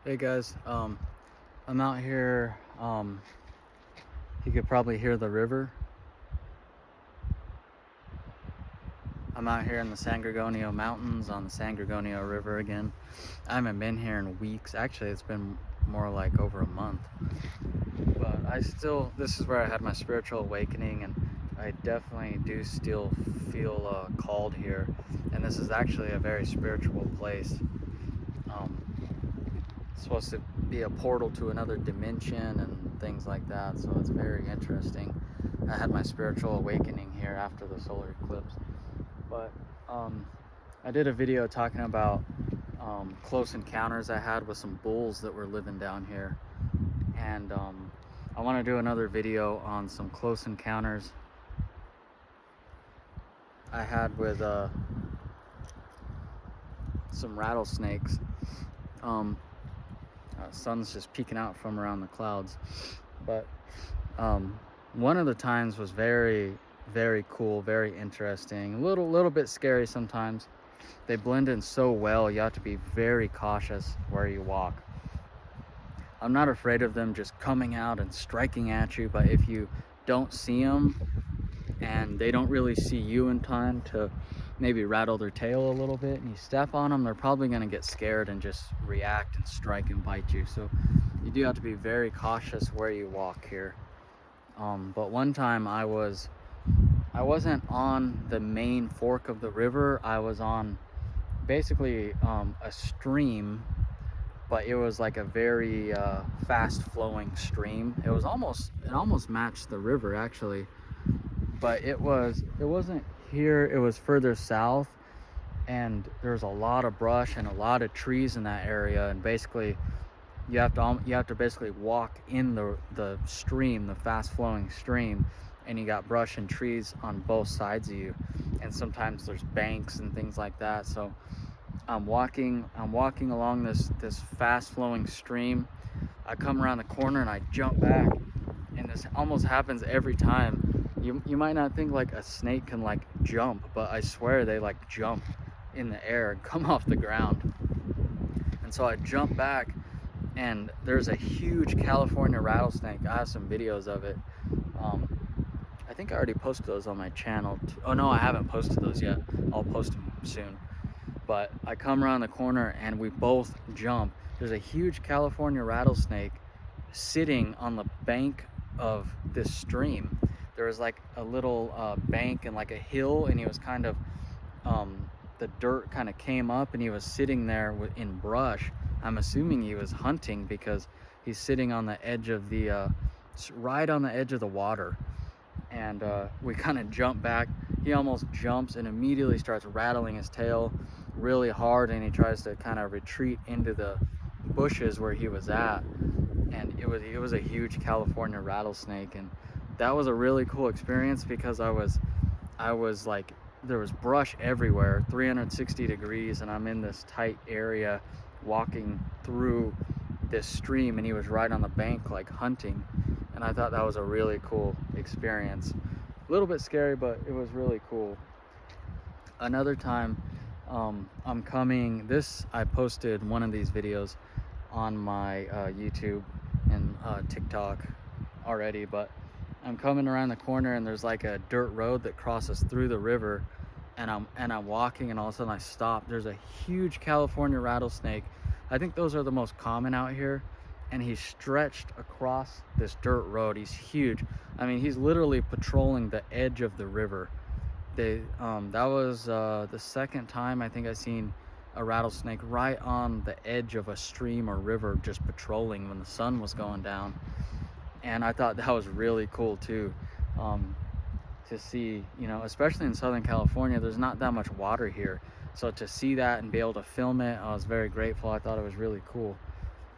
Hey guys, I'm out here. You could probably hear the river. I'm out here in the San Gorgonio Mountains on the San Gorgonio River again. I haven't been here in weeks. Actually, it's been more like over a month. But this is where I had my spiritual awakening, and I definitely do still feel called here. And this is actually a very spiritual place. It's supposed to be a portal to another dimension and things like that, so it's very interesting. I had my spiritual awakening here after the solar eclipse. But I did a video talking about close encounters I had with some bulls that were living down here, and I want to do another video on some close encounters I had with some rattlesnakes. Sun's just peeking out from around the clouds, but one of the times was very, very cool, very interesting, a little bit scary sometimes. They blend in so well, you have to be very cautious where you walk. I'm not afraid of them just coming out and striking at you, but if you don't see them and they don't really see you in time to maybe rattle their tail a little bit and you step on them, they're probably going to get scared and just react and strike and bite you. So you do have to be very cautious where you walk here. But one time I wasn't on the main fork of the river. I was on basically a stream, but it was like a very fast flowing stream. It almost matched the river actually, but it wasn't here. It was further south, and there's a lot of brush and a lot of trees in that area. And basically, you have to basically walk in the stream, the fast flowing stream, and you got brush and trees on both sides of you. And sometimes there's banks and things like that. So I'm walking along this fast flowing stream. I come around the corner and I jump back, and this almost happens every time. You might not think like a snake can like jump, but I swear they like jump in the air and come off the ground. And so I jump back, and there's a huge California rattlesnake. I have some videos of it. I think I already posted those on my channel. Oh no, I haven't posted those yet. I'll post them soon. But I come around the corner and we both jump. There's a huge California rattlesnake sitting on the bank of this stream. There was like a little bank and like a hill, and he was kind of the dirt kind of came up, and he was sitting there in brush. I'm assuming he was hunting because he's sitting on the edge of the right on the edge of the water. And we kind of jump back. He almost jumps and immediately starts rattling his tail really hard, and he tries to kind of retreat into the bushes where he was at. And it was a huge California rattlesnake, and that was a really cool experience because I was like, there was brush everywhere, 360 degrees, and I'm in this tight area walking through this stream, and he was right on the bank like hunting. And I thought that was a really cool experience. A little bit scary, but it was really cool. Another time, I posted one of these videos on my YouTube and TikTok already, but I'm coming around the corner and there's like a dirt road that crosses through the river, and I'm walking, and all of a sudden I stop. There's a huge California rattlesnake. I think those are the most common out here, and he's stretched across this dirt road. He's huge. I mean, he's literally patrolling the edge of the river. That was the second time I think I seen a rattlesnake right on the edge of a stream or river, just patrolling when the sun was going down. And I thought that was really cool too, to see, especially in Southern California, there's not that much water here. So to see that and be able to film it, I was very grateful. I thought it was really cool.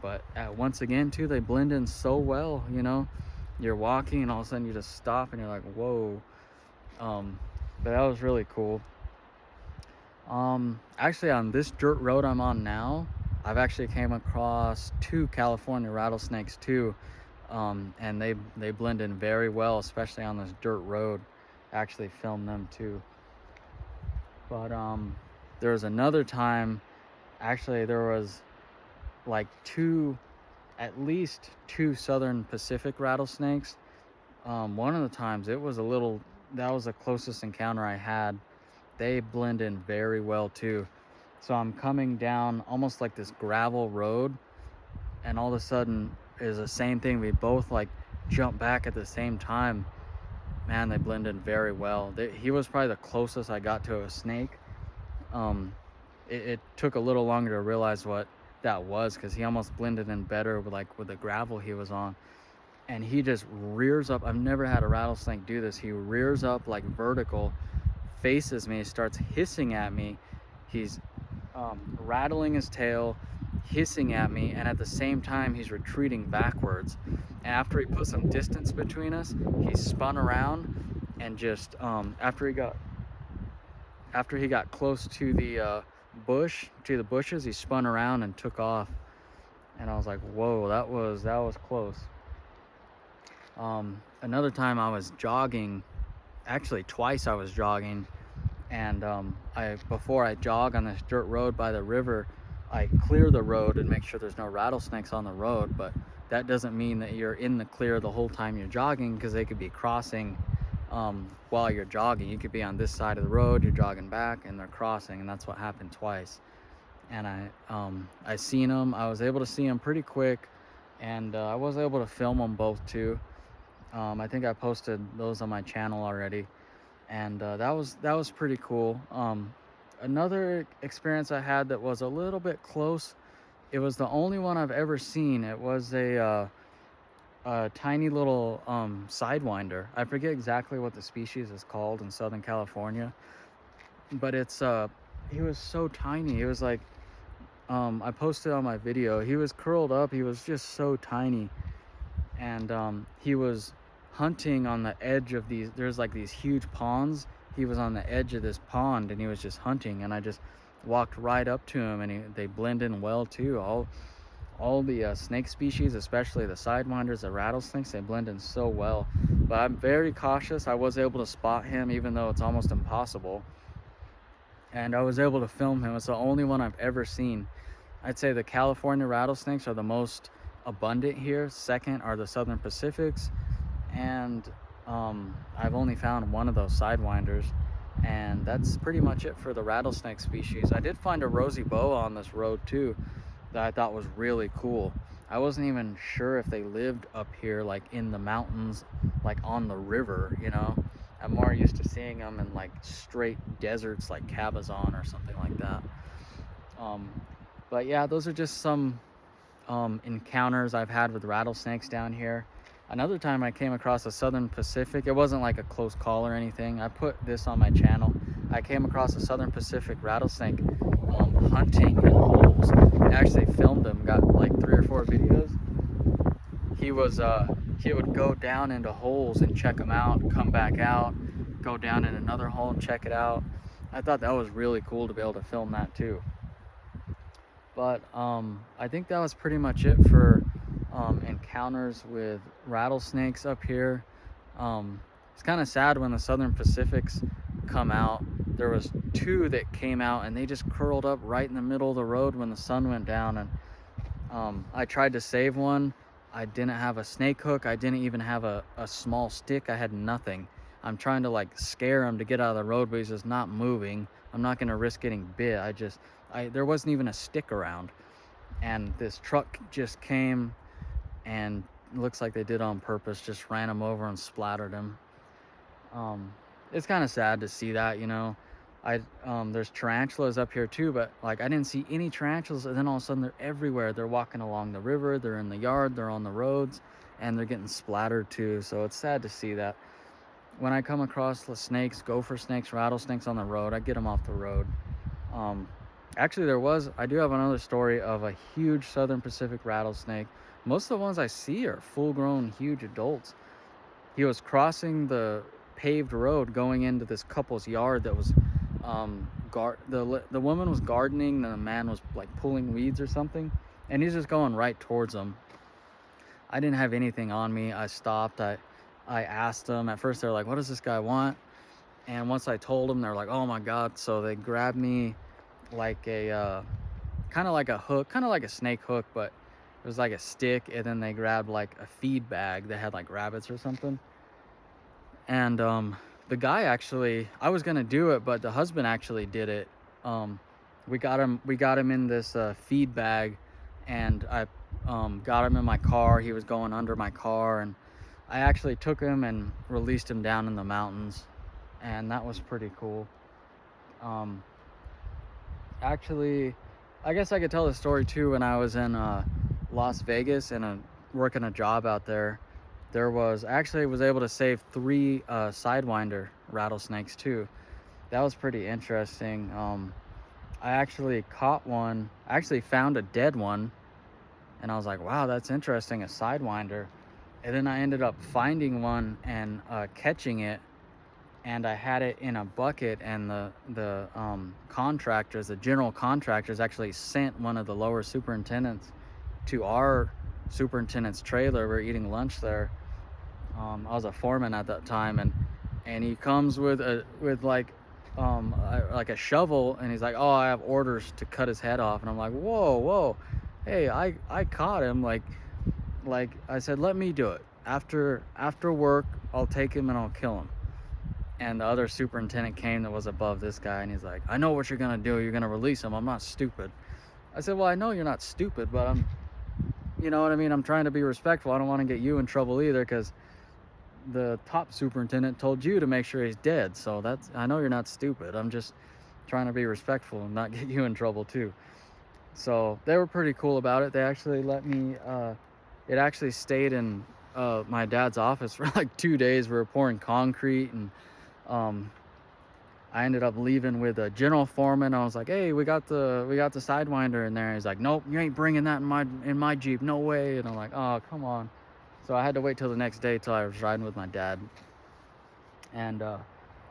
But once again too, they blend in so well. You're walking and all of a sudden you just stop and you're like, whoa. But that was really cool. Actually, on this dirt road I'm on now, I've actually came across 2 California rattlesnakes too. And they blend in very well, especially on this dirt road. I actually filmed them too. But there was another time, actually there was like at least two Southern Pacific rattlesnakes. One of the times it was that was the closest encounter I had. They blend in very well too. So I'm coming down almost like this gravel road, and all of a sudden is the same thing. We both like jump back at the same time. Man, they blend in very well. He was probably the closest I got to a snake. Um, it took a little longer to realize what that was, because he almost blended in better with the gravel he was on. And he just rears up. I've never had a rattlesnake do this. He rears up like vertical, faces me, starts hissing at me. He's rattling his tail, hissing at me, and at the same time he's retreating backwards. And after he put some distance between us, he spun around and just after he got close to the bushes, he spun around and took off. And I was like, whoa, that was close. Another time I was jogging, actually twice I was jogging, and before I jog on this dirt road by the river, I clear the road and make sure there's no rattlesnakes on the road. But that doesn't mean that you're in the clear the whole time you're jogging, because they could be crossing while you're jogging. You could be on this side of the road, you're jogging back, and they're crossing, and that's what happened twice. And I seen them. I was able to see them pretty quick, and I was able to film them both too. I think I posted those on my channel already, and that was pretty cool. Another experience I had that was a little bit close. It was the only one I've ever seen. It was a tiny little sidewinder. I forget exactly what the species is called in Southern California, but he was so tiny. He was like, I posted on my video, he was curled up. He was just so tiny, and he was hunting on the edge of there's like these huge ponds. He was on the edge of this pond, and he was just hunting, and I just walked right up to him, and they blend in well too. All the snake species, especially the sidewinders, the rattlesnakes, they blend in so well. But I'm very cautious. I was able to spot him, even though it's almost impossible, and I was able to film him. It's the only one I've ever seen. I'd say the California rattlesnakes are the most abundant here. Second are the Southern Pacifics, and I've only found one of those sidewinders, and that's pretty much it for the rattlesnake species. I did find a rosy boa on this road too that I thought was really cool. I wasn't even sure if they lived up here, like in the mountains, like on the river, you know. I'm more used to seeing them in like straight deserts like Cabazon or something like that. But yeah, those are just some encounters I've had with rattlesnakes down here. Another time I came across a Southern Pacific. It wasn't like a close call or anything. I put this on my channel. I came across a Southern Pacific rattlesnake hunting in holes. I actually filmed him, got like 3 or 4 videos. He would go down into holes and check them out, come back out, go down in another hole and check it out. I thought that was really cool to be able to film that too. But I think that was pretty much it for encounters with rattlesnakes up here. It's kind of sad when the Southern Pacifics come out. There was 2 that came out, and they just curled up right in the middle of the road when the sun went down. And I tried to save one. I didn't have a snake hook. I didn't even have a small stick. I had nothing. I'm trying to like scare him to get out of the road, but he's just not moving. I'm not going to risk getting bit. There wasn't even a stick around, and this truck just came, and it looks like they did on purpose, just ran him over and splattered him. It's kind of sad to see that, you know. There's tarantulas up here too, but like I didn't see any tarantulas, and then all of a sudden they're everywhere. They're walking along the river, they're in the yard, they're on the roads, and they're getting splattered too. So it's sad to see that. When I come across the snakes, gopher snakes, rattlesnakes on the road, I get them off the road. Actually, I do have another story of a huge Southern Pacific rattlesnake. Most of the ones I see are full-grown, huge adults. He was crossing the paved road going into this couple's yard that was, the woman was gardening, and the man was like pulling weeds or something, and he's just going right towards them. I didn't have anything on me. I stopped. I asked them. At first, they were like, "What does this guy want?" And once I told them, they're like, "Oh my God!" So they grabbed me like kind of like a hook, kind of like a snake hook, but it was like a stick, and then they grabbed like a feed bag that had like rabbits or something. And the guy actually, I was gonna do it, but the husband actually did it. um we got him in this feed bag, and I got him in my car. He was going under my car, and I actually took him and released him down in the mountains, and that was pretty cool. um Actually, I guess I could tell the story too. When I was in Las Vegas and working a job out there, there was actually was able to save 3 sidewinder rattlesnakes too. That was pretty interesting. I actually caught one. I actually found a dead one, and I was like, "Wow, that's interesting, a sidewinder." And then I ended up finding one and catching it, and I had it in a bucket, and the contractors, the general contractors, actually sent one of the lower superintendents to our superintendent's trailer. We're eating lunch there. I was a foreman at that time, and he comes with like a shovel, and he's like, "Oh, I have orders to cut his head off." And I'm like, "Whoa, whoa, hey, I caught him." Like I said, "Let me do it. After work, I'll take him and I'll kill him." And the other superintendent came that was above this guy, and he's like, "I know what you're gonna do. You're gonna release him. I'm not stupid." I said, "Well, I know you're not stupid, but you know what I mean? I'm trying to be respectful. I don't want to get you in trouble either, because the top superintendent told you to make sure he's dead. So I know you're not stupid. I'm just trying to be respectful and not get you in trouble too." So they were pretty cool about it. They actually let me, it actually stayed in my dad's office for like 2 days. We were pouring concrete, and um, I ended up leaving with a general foreman. I was like, "Hey, we got the sidewinder in there." He's like, "Nope, you ain't bringing that in my Jeep, no way." And I'm like, "Oh, come on." So I had to wait till the next day till I was riding with my dad, and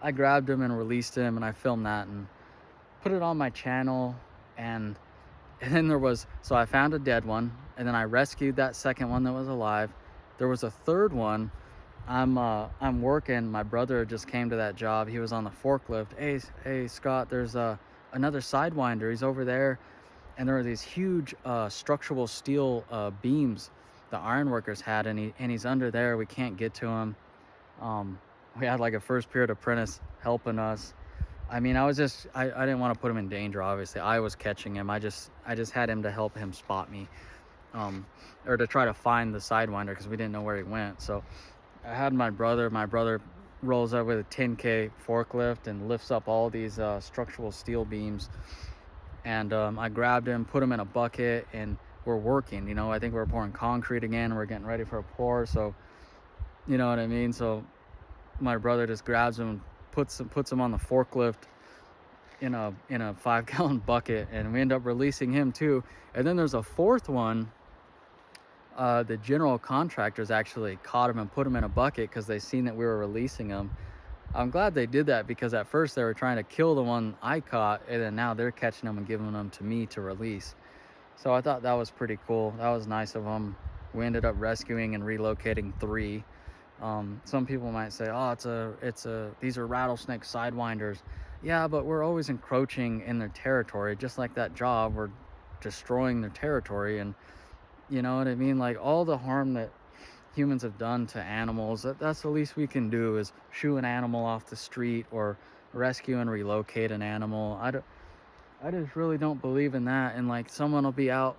I grabbed him and released him, and I filmed that and put it on my channel. and and then so I found a dead one, and then I rescued that second one that was alive. There was a third one. I'm working. My brother just came to that job. He was on the forklift. Hey, Scott, there's another sidewinder. He's over there, and there are these huge structural steel beams the iron workers had, and he's under there. We can't get to him. We had like a first period apprentice helping us. I mean, I didn't want to put him in danger. Obviously, I was catching him. I just had him to help him spot me, or to try to find the sidewinder, because we didn't know where he went. So I had my brother. My brother rolls up with a 10K forklift and lifts up all these structural steel beams. And I grabbed him, put him in a bucket, and we're working. I think we're pouring concrete again. We're getting ready for a pour. So, you know what I mean? So my brother just grabs him and puts him on the forklift in a 5-gallon bucket, and we end up releasing him too. And then there's a fourth one. The general contractors actually caught him and put him in a bucket because they seen that we were releasing him. I'm glad they did that, because at first they were trying to kill the one I caught, and then now they're catching them and giving them to me to release. So I thought that was pretty cool. That was nice of them. We ended up rescuing and relocating 3. Some people might say, "Oh, these are rattlesnake sidewinders." Yeah, but we're always encroaching in their territory. Just like that job, we're destroying their territory. And you know what I mean? Like, all the harm that humans have done to animals, that's the least we can do, is shoo an animal off the street or rescue and relocate an animal. I just really don't believe in that. And like, someone will be out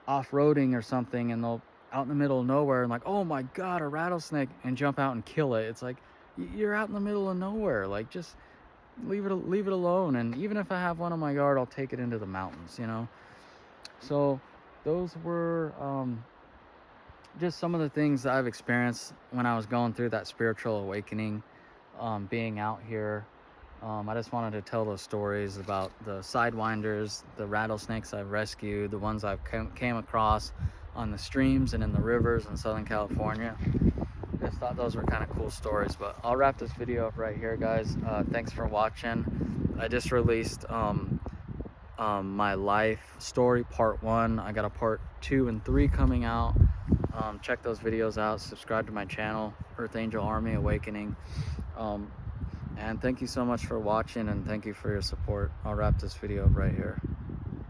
off-roading or something, and they'll out in the middle of nowhere, and like, "Oh my God, a rattlesnake," and jump out and kill it. It's like, you're out in the middle of nowhere. Like, just leave it alone. And even if I have one in my yard, I'll take it into the mountains. So those were just some of the things that I've experienced when I was going through that spiritual awakening, being out here. I just wanted to tell those stories about the sidewinders, the rattlesnakes I've rescued, the ones I've came across on the streams and in the rivers in Southern California. Just thought those were kind of cool stories. But I'll wrap this video up right here, guys. Thanks for watching. I just released my life story part 1. I got a part 2 and 3 coming out. Check those videos out. Subscribe to my channel, Earth Angel Army Awakening. And thank you so much for watching, and thank you for your support. I'll wrap this video up right here.